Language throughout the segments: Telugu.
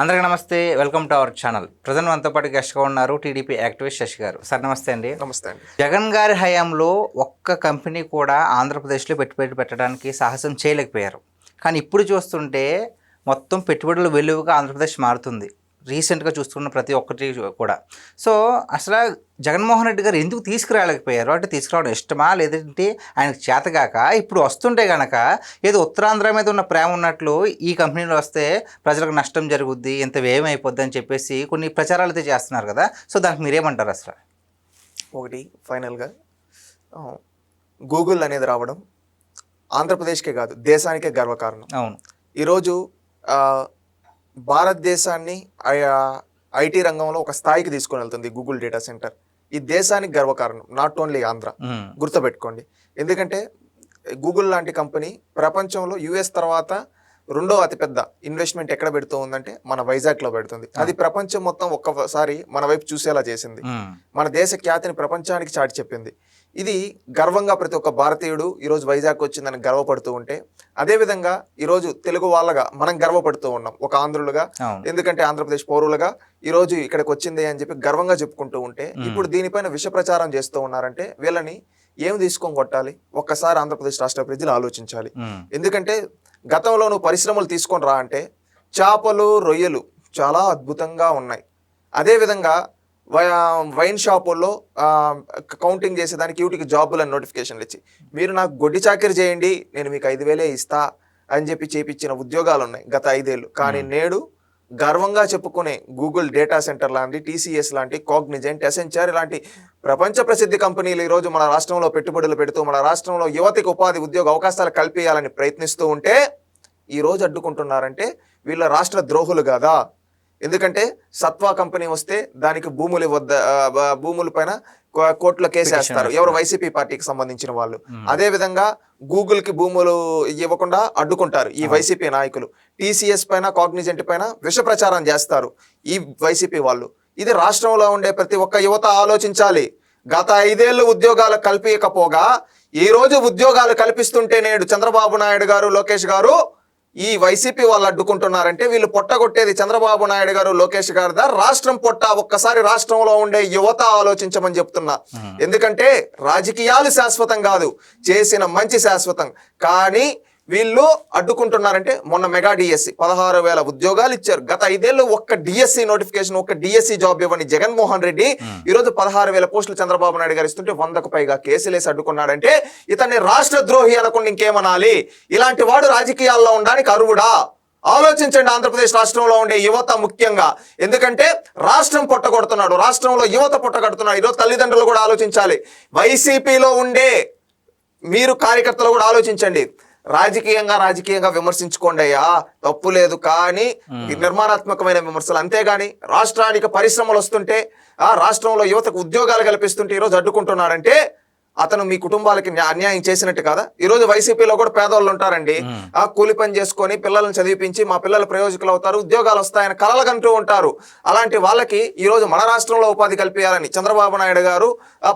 అందరికీ నమస్తే. Welcome to our channel. Present మనతో పాటు గెస్ట్గా ఉన్నారు టీడీపీ యాక్టివిస్ట్ శశి గారు. సార్ నమస్తే అండి. నమస్తే అండి. జగన్ గారి హయాంలో ఒక్క కంపెనీ కూడా ఆంధ్రప్రదేశ్లో పెట్టుబడి పెట్టడానికి సాహసం చేయలేకపోయారు. కానీ ఇప్పుడు చూస్తుంటే మొత్తం పెట్టుబడుల వెలువగా ఆంధ్రప్రదేశ్ మారుతుంది. రీసెంట్గా చూస్తున్న ప్రతి ఒక్కటి కూడా. సో అసలు జగన్మోహన్ రెడ్డి గారు ఎందుకు తీసుకురాలేకపోయారు? అంటే తీసుకురావడం ఇష్టమా, లేదంటే ఆయనకు చేతగాక ఇప్పుడు వస్తుంటే కనుక ఏదో ఉత్తరాంధ్ర మీద ఉన్న ప్రేమ ఉన్నట్లు ఈ కంపెనీలో వస్తే ప్రజలకు నష్టం జరుగుద్ది, ఇంత వ్యయం అయిపోద్ది అని చెప్పేసి కొన్ని ప్రచారాలు అయితే చేస్తున్నారు కదా. సో దానికి మీరేమంటారు? అసలు ఒకటి ఫైనల్గా గూగుల్ అనేది రావడం ఆంధ్రప్రదేశ్కే కాదు దేశానికే గర్వకారణం. అవును. ఈరోజు భారతదేశాన్ని ఐటీ రంగంలో ఒక స్థాయికి తీసుకొని వెళ్తుంది గూగుల్ డేటా సెంటర్. ఈ దేశానికి గర్వకారణం, నాట్ ఓన్లీ ఆంధ్ర. గుర్తుపెట్టుకోండి. ఎందుకంటే గూగుల్ లాంటి కంపెనీ ప్రపంచంలో యుఎస్ తర్వాత రెండో అతిపెద్ద ఇన్వెస్ట్మెంట్ ఎక్కడ పెడుతూ ఉందంటే మన వైజాగ్లో పెడుతుంది. అది ప్రపంచం మొత్తం ఒక్కసారి మన వైపు చూసేలా చేసింది. మన దేశ ఖ్యాతిని ప్రపంచానికి చాటి చెప్పింది. ఇది గర్వంగా ప్రతి ఒక్క భారతీయుడు ఈరోజు వైజాగ్ వచ్చిందని గర్వపడుతూ ఉంటే, అదేవిధంగా ఈరోజు తెలుగు వాళ్ళగా మనం గర్వపడుతూ ఉన్నాం ఒక ఆంధ్రులుగా. ఎందుకంటే ఆంధ్రప్రదేశ్ పౌరులుగా ఈరోజు ఇక్కడికి వచ్చింది అని చెప్పి గర్వంగా చెప్పుకుంటూ ఉంటే, ఇప్పుడు దీనిపైన విష ప్రచారం చేస్తూ ఉన్నారంటే వీళ్ళని ఏం తీసుకొని కొట్టాలి? ఒక్కసారి ఆంధ్రప్రదేశ్ రాష్ట్ర ప్రజలు ఆలోచించాలి. ఎందుకంటే గతంలో నువ్వు పరిశ్రమలు తీసుకొని రా అంటే చేపలు రొయ్యలు చాలా అద్భుతంగా ఉన్నాయి. అదేవిధంగా వైన్ షాపుల్లో కౌంటింగ్ చేసేదానికి వీటికి జాబులని నోటిఫికేషన్లు ఇచ్చి మీరు నాకు గొడ్డి చాకరీ చేయండి, నేను మీకు 5,000 ఇస్తా అని చెప్పి చేపించిన ఉద్యోగాలు ఉన్నాయి గత 5 ఏళ్ళు. కానీ నేడు గర్వంగా చెప్పుకునే గూగుల్ డేటా సెంటర్ లాంటి, టీసీఎస్ లాంటి, కాగ్నిజెంట్, ఎసెంచర్ ఇలాంటి ప్రపంచ ప్రసిద్ధి కంపెనీలు ఈరోజు మన రాష్ట్రంలో పెట్టుబడులు పెడుతూ మన రాష్ట్రంలో యువతకు ఉపాధి ఉద్యోగ అవకాశాలు కల్పించాలని ప్రయత్నిస్తూ ఉంటే ఈరోజు అడ్డుకుంటున్నారంటే వీళ్ళ రాష్ట్ర ద్రోహులు కాదా? ఎందుకంటే సత్వా కంపెనీ వస్తే దానికి భూముల పైన కోర్టులో కేసేస్తారు ఎవరు? వైసీపీ పార్టీకి సంబంధించిన వాళ్ళు. అదే విధంగా గూగుల్ కి భూములు ఇవ్వకుండా అడ్డుకుంటారు ఈ వైసీపీ నాయకులు. టీసీఎస్ పైన, కాగ్నిజెంట్ పైన విష ప్రచారం చేస్తారు ఈ వైసీపీ వాళ్ళు. ఇది రాష్ట్రంలో ఉండే ప్రతి ఒక్క యువత ఆలోచించాలి. గత 5 ఏళ్ళు ఉద్యోగాలు కల్పించకపోగా ఈ రోజు ఉద్యోగాలు కల్పిస్తుంటే నేడు చంద్రబాబు నాయుడు గారు, లోకేష్ గారు ఈ వైసీపీ వాళ్ళు అడ్డుకుంటున్నారంటే వీళ్ళు పొట్టగొట్టేది చంద్రబాబు నాయుడు గారు, లోకేష్ గారు రాష్ట్రం పొట్ట. ఒక్కసారి రాష్ట్రంలో ఉండే యువత ఆలోచించమని చెప్తున్నా. ఎందుకంటే రాజకీయాలు శాశ్వతం కాదు, చేసిన మంచి శాశ్వతం. కానీ వీళ్ళు అడ్డుకుంటున్నారంటే మొన్న మెగా డిఎస్సి 16,000 ఉద్యోగాలు ఇచ్చారు. గత 5 ఏళ్ళు ఒక్క డిఎస్సి నోటిఫికేషన్, ఒక్క డిఎస్సి జాబ్ ఇవ్వని జగన్మోహన్ రెడ్డి ఈరోజు 16,000 పోస్టులు చంద్రబాబు నాయుడు గారు ఇస్తుంటే 100కు పైగా కేసులేసి అడ్డుకున్నాడంటే ఇతన్ని రాష్ట్ర ద్రోహి అనకుండా ఇంకేమనాలి? ఇలాంటి వాడు రాజకీయాల్లో ఉండడానికి అర్హుడా? ఆలోచించండి ఆంధ్రప్రదేశ్ రాష్ట్రంలో ఉండే యువత ముఖ్యంగా. ఎందుకంటే రాష్ట్రం పొట్టగొడుతున్నాడు, రాష్ట్రంలో యువత పొట్టగొడుతున్నాడు. ఈరోజు తల్లిదండ్రులు కూడా ఆలోచించాలి. వైసీపీలో ఉండే మీరు కార్యకర్తలు కూడా ఆలోచించండి. రాజకీయంగా విమర్శించుకోండి అయ్యా, తప్పు లేదు. కానీ నిర్మాణాత్మకమైన విమర్శలు. అంతేగాని రాష్ట్రానికి పరిశ్రమలు వస్తుంటే, రాష్ట్రంలో యువతకు ఉద్యోగాలు కల్పిస్తుంటే ఈరోజు అడ్డుకుంటున్నాడంటే అతను మీ కుటుంబాలకి అన్యాయం చేసినట్టు కాదా? ఈరోజు వైసీపీలో కూడా పేదవాళ్ళు ఉంటారండి. కూలి పని చేసుకొని పిల్లల్ని చదివించి మా పిల్లలు ప్రయోజకులు అవుతారు, ఉద్యోగాలు వస్తాయని కలలుగంటూ ఉంటారు. అలాంటి వాళ్ళకి ఈరోజు మన రాష్ట్రంలో ఉపాధి కల్పించాలని చంద్రబాబు నాయుడు గారు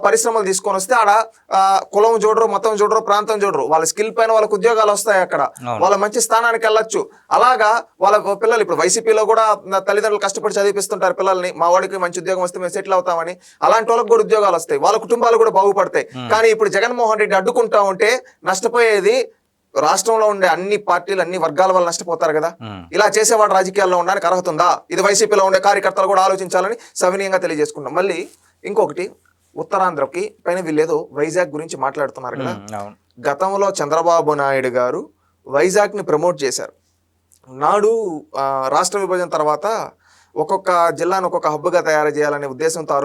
పరిశ్రమలు తీసుకొని వస్తే ఆడ కులం చూడరు, మతం చూడరు, ప్రాంతం చూడరు. వాళ్ళ స్కిల్ పైన వాళ్ళకి ఉద్యోగాలు వస్తాయి, అక్కడ వాళ్ళ మంచి స్థానానికి వెళ్ళొచ్చు. అలాగా వాళ్ళ పిల్లలు ఇప్పుడు వైసీపీలో కూడా తల్లిదండ్రులు కష్టపడి చదివిపిస్తుంటారు పిల్లల్ని, మా వాడికి మంచి ఉద్యోగం వస్తే మేము సెటిల్ అవుతామని. అలాంటి వాళ్ళకి కూడా ఉద్యోగాలు వస్తాయి, వాళ్ళ కుటుంబాలు కూడా బాగుపడతాయి. కానీ ఇప్పుడు జగన్మోహన్ రెడ్డి అడ్డుకుంటా ఉంటే నష్టపోయేది రాష్ట్రంలో ఉండే అన్ని పార్టీలు, అన్ని వర్గాల వల్ల నష్టపోతారు కదా. ఇలా చేసేవాడు రాజకీయాల్లో ఉండడానికి అర్హత ఉందా? ఇది వైసీపీలో ఉండే కార్యకర్తలు కూడా ఆలోచించాలని సవినీయంగా తెలియజేసుకుంటాం. మళ్ళీ ఇంకొకటి, ఉత్తరాంధ్రకి పైన వీళ్ళేదో వైజాగ్ గురించి మాట్లాడుతున్నారు కదా. గతంలో చంద్రబాబు నాయుడు గారు వైజాగ్ ని ప్రమోట్ చేశారు. నాడు రాష్ట్ర విభజన తర్వాత ఒక్కొక్క జిల్లాను ఒక్కొక్క హబ్గా తయారు చేయాలనే ఉద్దేశంతో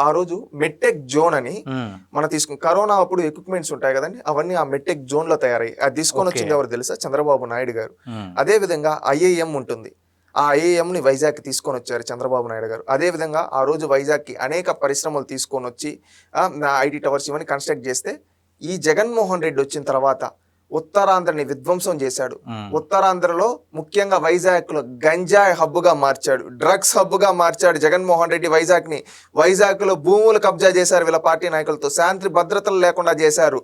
ఆ రోజు మెట్టెక్ జోన్ అని మనం తీసుకుని, కరోనా అప్పుడు ఎక్విప్మెంట్స్ ఉంటాయి కదండి, అవన్నీ ఆ మెట్టెక్ జోన్ లో తయారయ్యి అది తీసుకొని వచ్చింది ఎవరు తెలుసా? చంద్రబాబు నాయుడు గారు. అదే విధంగా ఐఐఎం ఉంటుంది, ఆ ఐఐఎంని వైజాగ్ తీసుకొని వచ్చారు చంద్రబాబు నాయుడు గారు. అదేవిధంగా ఆ రోజు వైజాగ్కి అనేక పరిశ్రమలు తీసుకొని వచ్చి ఐటీ టవర్స్ ఇవన్నీ కన్స్ట్రక్ట్ చేస్తే ఈ జగన్మోహన్ రెడ్డి వచ్చిన తర్వాత ఉత్తరాంధ్రని విధ్వంసం చేశాడు. ఉత్తరాంధ్రలో ముఖ్యంగా వైజాగ్ లో గంజాయి హబ్బుగా మార్చాడు, డ్రగ్స్ హబ్బుగా మార్చాడు జగన్మోహన్ రెడ్డి వైజాగ్ లో భూములు కబ్జా చేశారు వీళ్ళ పార్టీ నాయకులతో, శాంతి భద్రతలు లేకుండా చేశారు,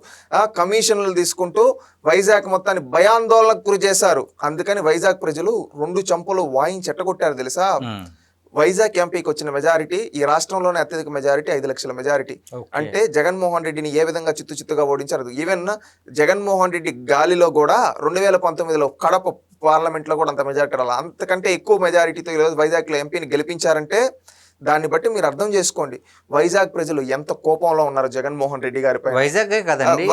కమిషన్లు తీసుకుంటూ వైజాగ్ మొత్తాన్ని భయాందోళనకు గురి చేశారు. అందుకని వైజాగ్ ప్రజలు 2 చంపులు వాయించి ఎట్టగొట్టారు తెలుసా. వైజాగ్ ఎంపీకి వచ్చిన మెజారిటీ ఈ రాష్ట్రంలోనే అత్యధిక మెజారిటీ 5 లక్షల మెజారిటీ. అంటే జగన్మోహన్ రెడ్డిని ఏ విధంగా చిత్తుగా ఓడించారు. ఈవెన్ జగన్మోహన్ రెడ్డి గాలిలో కూడా 2019లో కడప పార్లమెంట్ లో కూడా అంత మెజారిటీ రాలి, అంతకంటే ఎక్కువ మెజారిటీతో ఈరోజు వైజాగ్ లో ఎంపీని గెలిపించారంటే దాన్ని బట్టి మీరు అర్థం చేసుకోండి వైజాగ్ ప్రజలు ఎంత కోపంలో ఉన్నారు జగన్మోహన్ రెడ్డి గారిపై. వైజాగ్ కదండి,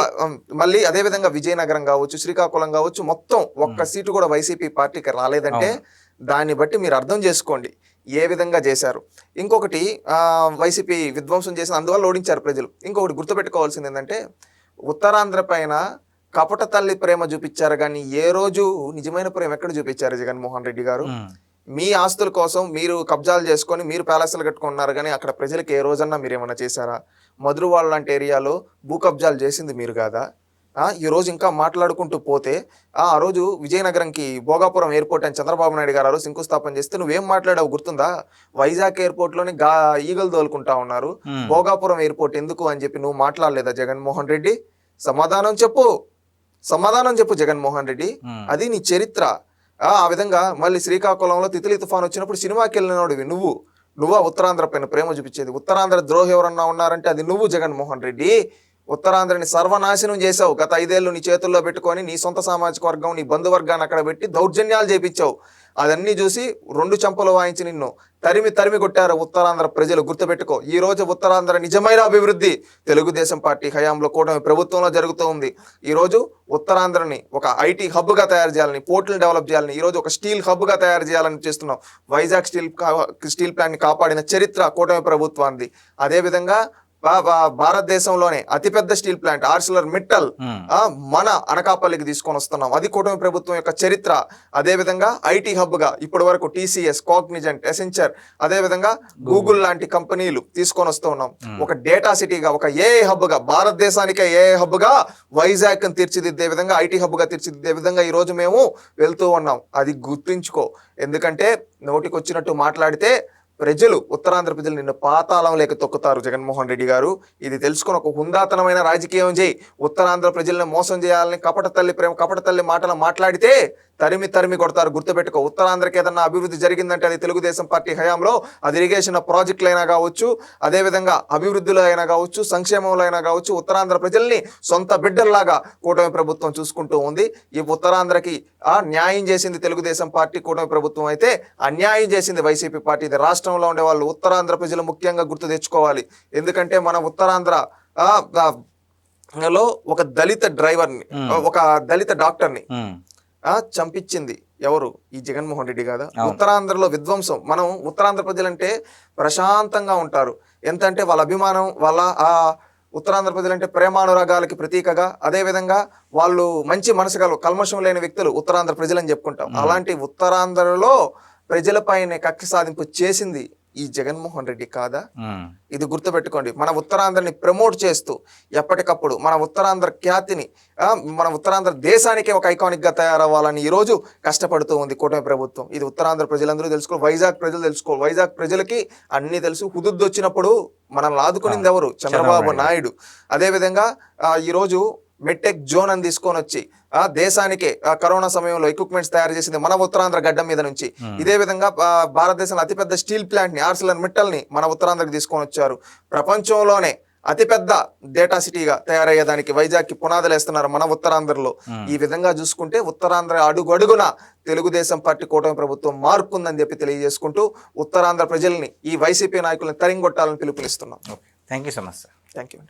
మళ్ళీ అదే విధంగా విజయనగరం కావచ్చు, శ్రీకాకుళం కావచ్చు, మొత్తం ఒక్క సీటు కూడా వైసీపీ పార్టీకి రాలేదంటే దాన్ని బట్టి మీరు అర్థం చేసుకోండి ఏ విధంగా చేశారు. ఇంకొకటి వైసీపీ విధ్వంసం చేసిన అందువల్ల ఓడించారు ప్రజలు. ఇంకొకటి గుర్తుపెట్టుకోవాల్సింది ఏంటంటే ఉత్తరాంధ్ర పైన కపట తల్లి ప్రేమ చూపించారు కానీ ఏ రోజు నిజమైన ప్రేమ ఎక్కడ చూపించారు జగన్మోహన్ రెడ్డి గారు. మీ ఆస్తుల కోసం మీరు కబ్జాలు చేసుకొని మీరు ప్యాలెస్లు కట్టుకున్నారు కానీ అక్కడ ప్రజలకు ఏ రోజన్నా మీరు ఏమైనా చేశారా. మధురవాడ లాంటి ఏరియాలో భూ కబ్జాలు చేసింది మీరు కాదా. ఈ రోజు ఇంకా మాట్లాడుకుంటూ పోతే ఆ రోజు విజయనగరంకి భోగాపురం ఎయిర్పోర్ట్ అని చంద్రబాబు నాయుడు గారు ఆ రోజు శంకుస్థాపన చేస్తే నువ్వేం మాట్లాడావు గుర్తుందా. వైజాగ్ ఎయిర్పోర్ట్ లోని ఈగలు తోలుకుంటా ఉన్నారు, భోగాపురం ఎయిర్పోర్ట్ ఎందుకు అని చెప్పి నువ్వు మాట్లాడలేదా జగన్మోహన్ రెడ్డి. సమాధానం చెప్పు జగన్మోహన్ రెడ్డి, అది నీ చరిత్ర. ఆ విధంగా మళ్ళీ శ్రీకాకుళంలో తితిలి తుఫాన్ వచ్చినప్పుడు సినిమాకి వెళ్ళినోడివి నువ్వా ఉత్తరాంధ్ర పైన ప్రేమ చూపించేది. ఉత్తరాంధ్ర ద్రోహి ఎవరన్నా ఉన్నారంటే అది నువ్వు జగన్మోహన్ రెడ్డి. ఉత్తరాంధ్రని సర్వనాశనం చేసావు. గత 5 ఏళ్ళు నీ చేతుల్లో పెట్టుకొని నీ సొంత సామాజిక వర్గం నీ బంధువర్గాన్ని అక్కడ పెట్టి దౌర్జన్యాలు చేపించావు. అదన్నీ చూసి 2 చంపలు వాయించి నిన్ను తరిమి కొట్టారు ఉత్తరాంధ్ర ప్రజలు. గుర్తుపెట్టుకో, ఈ రోజు ఉత్తరాంధ్ర నిజమైన అభివృద్ధి తెలుగుదేశం పార్టీ హయాంలో కూటమి ప్రభుత్వంలో జరుగుతూ ఉంది. ఈ రోజు ఉత్తరాంధ్రని ఒక ఐటీ హబ్ గా తయారు చేయాలని, పోర్టులను డెవలప్ చేయాలని, ఈ రోజు ఒక స్టీల్ హబ్ గా తయారు చేయాలని చేస్తున్నాం. వైజాగ్ స్టీల్ ప్లాంట్ ని కాపాడిన చరిత్ర కూటమి ప్రభుత్వానికి. అదే విధంగా భారతదేశంలోనే అతిపెద్ద స్టీల్ ప్లాంట్ ఆర్సిలర్ మిట్టల్ మన అనకాపల్లికి తీసుకొని వస్తున్నాం, అది కూటమి ప్రభుత్వం యొక్క చరిత్ర. అదే విధంగా ఐటీ హబ్ గా ఇప్పటి వరకు TCS, కాగ్నిజెంట్, ఎసెంచర్, అదే విధంగా గూగుల్ లాంటి కంపెనీలు తీసుకొని వస్తూ ఉన్నాం. ఒక డేటా సిటీగా, ఒక AI హబ్ గా, భారతదేశానికే AI హబ్ గా వైజాగ్ తీర్చిదిద్దే విధంగా, ఐటీ హబ్ గా తీర్చిదిద్దే విధంగా ఈ రోజు మేము వెళ్తూ ఉన్నాం. అది గుర్తుంచుకో. ఎందుకంటే నోటికి వచ్చినట్టు మాట్లాడితే ప్రజలు, ఉత్తరాంధ్ర ప్రజలు నిన్ను పాతాళం లేక తొక్కుతారు జగన్మోహన్ రెడ్డి గారు. ఇది తెలుసుకుని ఒక హుందాతనమైన రాజకీయం చేయి. ఉత్తరాంధ్ర ప్రజల్ని మోసం చేయాలని కపట తల్లి మాటలు మాట్లాడితే తరిమి కొడతారు. గుర్తుపెట్టుకో, ఉత్తరాంధ్రకి ఏదన్నా అభివృద్ధి జరిగిందంటే అది తెలుగుదేశం పార్టీ హయాంలో. అది ఇరిగేషన్ ప్రాజెక్టులు అయినా కావచ్చు, అదేవిధంగా అభివృద్ధిలో అయినా కావచ్చు, సంక్షేమంలో అయినా కావచ్చు, ఉత్తరాంధ్ర ప్రజల్ని సొంత బిడ్డల్లాగా కూటమి ప్రభుత్వం చూసుకుంటూ ఉంది. ఈ ఉత్తరాంధ్రకి న్యాయం చేసింది తెలుగుదేశం పార్టీ కూటమి ప్రభుత్వం అయితే అన్యాయం చేసింది వైసీపీ పార్టీ. ఇది రాష్ట్రంలో ఉండే వాళ్ళు ఉత్తరాంధ్ర ప్రజలు ముఖ్యంగా గుర్తు తెచ్చుకోవాలి. ఎందుకంటే మన ఉత్తరాంధ్ర లో ఒక దళిత డ్రైవర్ని, ఒక దళిత డాక్టర్ని చంపించింది ఎవరు? ఈ జగన్మోహన్ రెడ్డి కాదా? ఉత్తరాంధ్రలో విధ్వంసం. మనం ఉత్తరాంధ్ర ప్రజలంటే ప్రశాంతంగా ఉంటారు. ఎంతంటే వాళ్ళ అభిమానం, వాళ్ళ ఉత్తరాంధ్ర ప్రజలంటే ప్రేమానురాగాలకి ప్రతీకగా, అదే విధంగా వాళ్ళు మంచి మనసు గల కల్మషం లేని వ్యక్తులు ఉత్తరాంధ్ర ప్రజలని చెప్పుకుంటాం. అలాంటి ఉత్తరాంధ్రలో ప్రజలపైన కక్ష సాధింపు చేసింది ఈ జగన్మోహన్ రెడ్డి కాదా? ఇది గుర్తుపెట్టుకోండి. మన ఉత్తరాంధ్రని ప్రమోట్ చేస్తూ ఎప్పటికప్పుడు మన ఉత్తరాంధ్ర ఖ్యాతిని, మన ఉత్తరాంధ్ర దేశానికే ఒక ఐకానిక్ గా తయారవ్వాలని ఈ రోజు కష్టపడుతూ ఉంది కూటమి ప్రభుత్వం. ఇది ఉత్తరాంధ్ర ప్రజలందరూ తెలుసుకో, వైజాగ్ ప్రజలు తెలుసుకో. వైజాగ్ ప్రజలకి అన్ని తెలుసు. హుదుద్దు వచ్చినప్పుడు మనల్ని ఆదుకునింది ఎవరు? చంద్రబాబు నాయుడు. అదే విధంగా ఈరోజు మెట్టెక్ జోన్ అని తీసుకొని వచ్చి దేశానికే కరోనా సమయంలో ఎక్విప్మెంట్స్ తయారు చేసింది మన ఉత్తరాంధ్ర గడ్డ మీద నుంచి. ఇదే విధంగా భారతదేశంలో అతిపెద్ద స్టీల్ ప్లాంట్ ని, ఆర్సిలర్ మిట్టల్ ని మన ఉత్తరాంధ్రకి తీసుకొని వచ్చారు. ప్రపంచంలోనే అతిపెద్ద డేటా సిటీగా తయారయ్యేదానికి వైజాగ్ కి పునాదులు వేస్తున్నారు మన ఉత్తరాంధ్రలో. ఈ విధంగా చూసుకుంటే ఉత్తరాంధ్ర అడుగడుగున తెలుగుదేశం పార్టీ కూటమి ప్రభుత్వం మార్పుందని చెప్పి తెలియజేసుకుంటూ ఉత్తరాంధ్ర ప్రజల్ని, ఈ వైసీపీ నాయకులను తరింగొట్టాలని పిలుపునిస్తున్నాం. Thank you so much sir. Thank you.